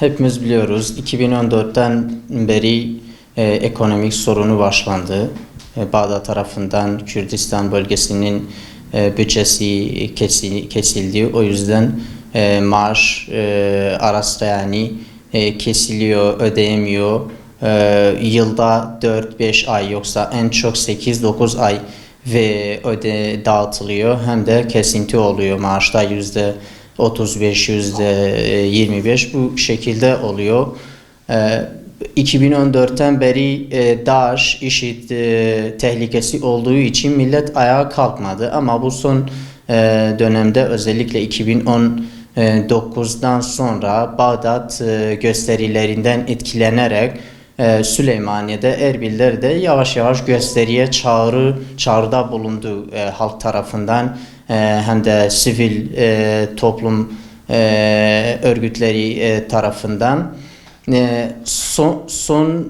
hepimiz biliyoruz 2014'ten beri ekonomik sorunu başlandı. Bağdat tarafından Kürdistan bölgesinin bütçesi kesildi. O yüzden maaş arası yani kesiliyor, ödeyemiyor. Yılda 4-5 ay yoksa en çok 8-9 ay ve dağıtılıyor. Hem de kesinti oluyor maaşta %35, %25 bu şekilde oluyor. 2014'ten beri DAEŞ, IŞİD tehlikesi olduğu için millet ayağa kalkmadı. Ama bu son dönemde özellikle 2019'dan sonra Bağdat gösterilerinden etkilenerek Süleymaniye'de, Erbil'de yavaş yavaş gösteriye çağrıda bulundu halk tarafından hem de sivil toplum örgütleri tarafından.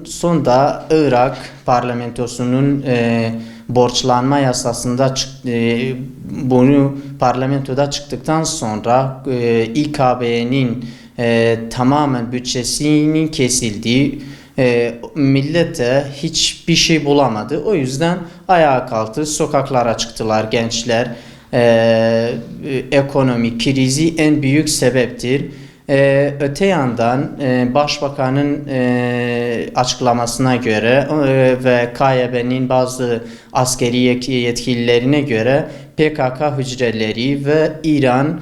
Sonda Irak parlamentosunun borçlanma yasasında bunu parlamentoda çıktıktan sonra İKB'nin tamamen bütçesinin kesildiği millete hiçbir şey bulamadı. O yüzden ayağa kalktı, sokaklara çıktılar gençler. Ekonomik krizi en büyük sebeptir. Öte yandan Başbakanın açıklamasına göre ve KYB'nin bazı askeri yetkililerine göre PKK hücreleri ve İran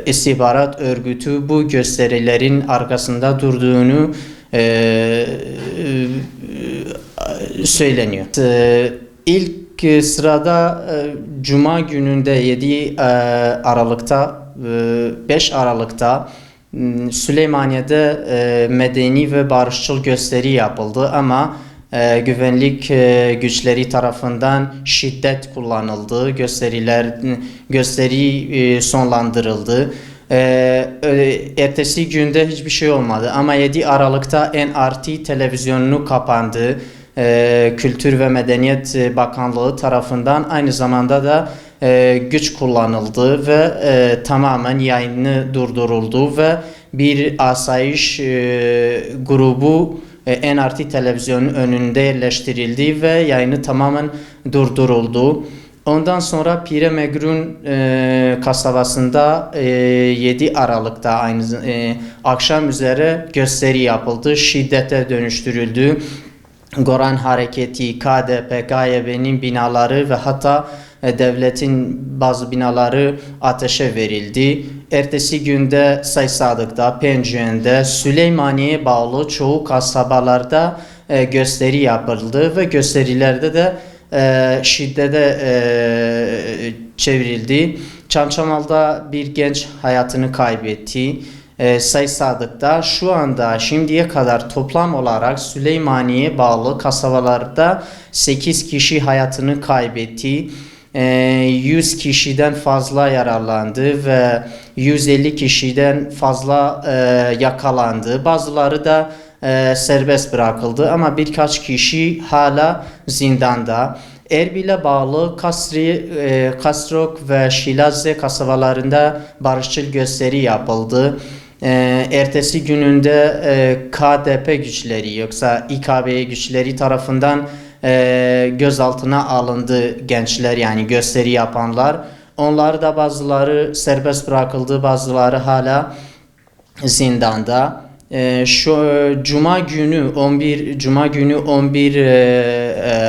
istihbarat örgütü bu gösterilerin arkasında durduğunu söyleniyor. İlk sırada Cuma gününde 7 Aralık'ta 5 Aralık'ta Süleymaniye'de medeni ve barışçıl gösteri yapıldı ama güvenlik güçleri tarafından şiddet kullanıldı. Gösteri sonlandırıldı. Ertesi günde hiçbir şey olmadı ama 7 Aralık'ta NRT televizyonunu kapandı. Kültür ve Medeniyet Bakanlığı tarafından aynı zamanda da güç kullanıldı ve tamamen yayını durduruldu ve bir asayiş grubu NRT televizyonun önünde yerleştirildi ve yayını tamamen durduruldu. Ondan sonra Pire Megrun kasabasında 7 Aralık'ta aynı akşam üzere gösteri yapıldı. Şiddete dönüştürüldü. Goran Hareketi, KDP, KYB'nin binaları ve hatta devletin bazı binaları ateşe verildi. Ertesi günde Saysadık'ta, Penceren'de, Süleymaniye'ye bağlı çoğu kasabalarda gösteri yapıldı ve gösterilerde de şiddete çevrildi. Çamçamal'da bir genç hayatını kaybetti. Saysadık'ta şu anda şimdiye kadar toplam olarak Süleymaniye'ye bağlı kasabalarda 8 kişi hayatını kaybetti. 100 kişiden fazla yararlandı ve 150 kişiden fazla yakalandı. Bazıları da serbest bırakıldı ama birkaç kişi hala zindanda. Erbil'e bağlı Kasrok ve Şilazze kasabalarında barışçıl gösteri yapıldı. Ertesi gününde KDP güçleri yoksa İKB güçleri tarafından gözaltına alındı gençler, yani gösteri yapanlar. Onlar da bazıları serbest bırakıldı, bazıları hala zindanda. Şu Cuma günü 11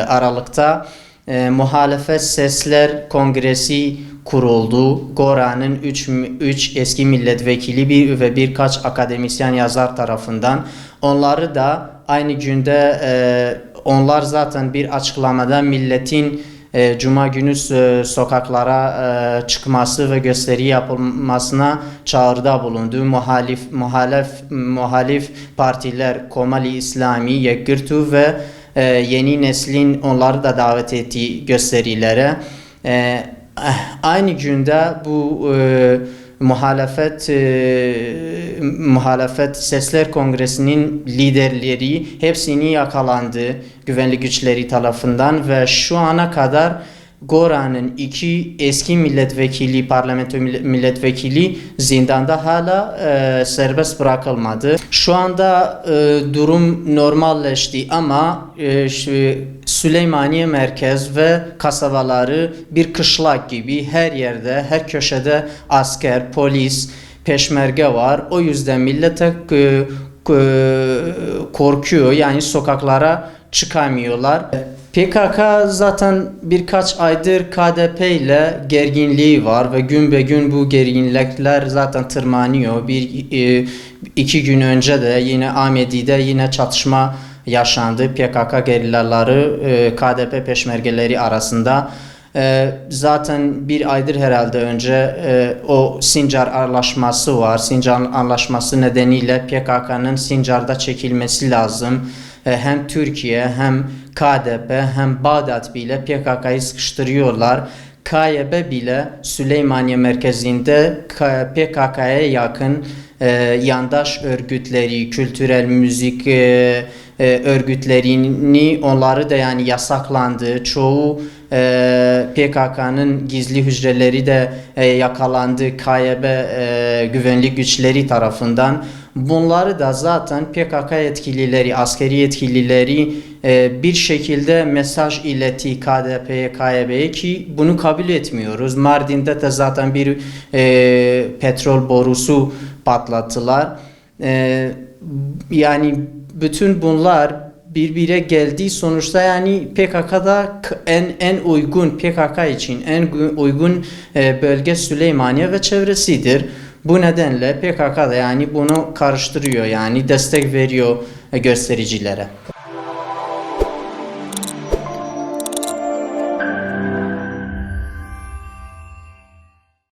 Aralık'ta Muhalefet Sesler Kongresi kuruldu. Gora'nın 3 eski milletvekili ve birkaç akademisyen yazar tarafından. Onları da aynı günde onlar zaten bir açıklamada milletin Cuma günü sokaklara çıkması ve gösteri yapılmasına çağrıda bulundu. Muhalif partiler Komali İslami, Yekgirtu ve Yeni Neslin onları da davet ettiği gösterilere. Aynı günde bu muhalefet Sesler Kongresi'nin liderleri hepsini yakalandı güvenlik güçleri tarafından ve şu ana kadar Gora'nın iki eski milletvekili, parlamento milletvekili zindanda hala serbest bırakılmadı. Şu anda durum normalleşti ama Süleymaniye merkez ve kasabaları bir kışlak gibi her yerde, her köşede asker, polis, peşmerge var. O yüzden millete korkuyor, yani sokaklara çıkamıyorlar. PKK zaten birkaç aydır KDP ile gerginliği var ve gün be gün bu gerginlikler zaten tırmanıyor. İki gün önce de yine Ahmedi'de yine çatışma yaşandı. PKK gerillaları KDP peşmergeleri arasında. Zaten bir aydır herhalde önce o Sincar Anlaşması var. Sincar Anlaşması nedeniyle PKK'nın Sincar'da çekilmesi lazım. Hem Türkiye hem KDP hem Bağdat bile PKK'yı sıkıştırıyorlar. KYB bile Süleymaniye merkezinde PKK'ya yakın yandaş örgütleri, kültürel müzik örgütlerini, onları da yani yasaklandı. Çoğu PKK'nın gizli hücreleri de yakalandı KYB güvenlik güçleri tarafından. Bunları da zaten PKK yetkilileri, askeri yetkilileri bir şekilde mesaj iletti KDP'ye, KYB'ye ki bunu kabul etmiyoruz. Mardin'de de zaten bir petrol borusu patlattılar. Yani bütün bunlar birbirine geldiği sonuçta yani PKK'da en uygun, PKK için en uygun bölge Süleymaniye ve çevresidir. Bu nedenle PKK da yani bunu karıştırıyor, yani destek veriyor göstericilere.